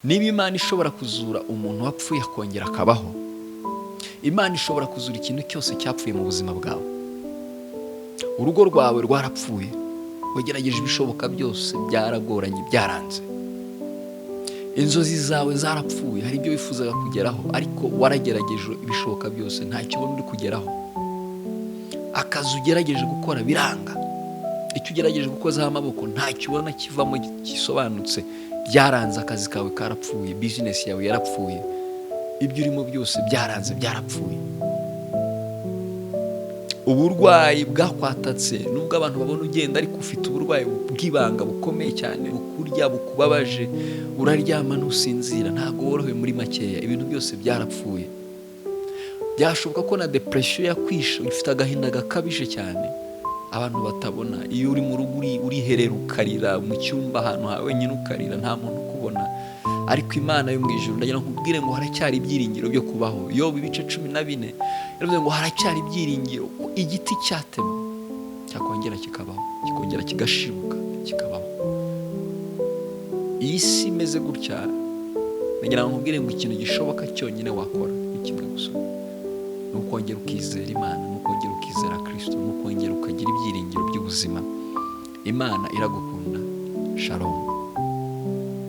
Niba Imana ishobora kuzura umuntu wapfuye akongera akabaho, Imana ishobora kuzura ikintu cyose cyapfuye mu buzima bwawe. Urugo rwawe rwarapfuye, wagerageje ibishoboka byose, byaragoranye, byaranze. Inzozi zawe zarapfuye, hari ibyo wifuzaga kugeraho ariko waragerageje ibishoboka byose, ntacyo ubona uri kugeraho. Akazi ugerageje gukora biranga, icyo ugerageje gukozaho amaboko ntacyo ubona kivamo gisobanutse, byaranze. Akazi kawe karapfuye, business yawe yarapfuye, ibyo urimo byose byaranze, byarapfuye. Uburwayi bwakwatatse, nubwo abantu babona ugenda ariko ufite uburwayi bw'ibanga bukomeye cyane, bukurya, bukubabaje, uraryama ntusinzira, ntago worohewe muri makeya, ibintu byose byarapfuye. Byashoboka ko na depression yakwishe, ufite agahinda gakabije cyane abantu batabona. Iyo uri mu rugo uriherera ukarira mu cyumba ahantu hawe wenyine ukarira, nta muntu ukubona. Ariko Imana yo mu ijuru ndagira nkubwire ngo haracyari ibyiringiro byo kubaho. Yobu ibice 14 yaravuze ngo haracyari ibyiringiro, igiti cyatema cyakongera kikabaho, kikongera kigashibuka kikabaho. Iyi si imeze gutya, ndagira nkubwire ngo ikintu gishoboka cyonyine wakora ni kimwe gusa, ni ukongera ukizera Imana, ni ukongera ukizera Kristo, ni ukongera ukagira ibyiringiro by'ubuzima. Imana iragukunda. Shalom.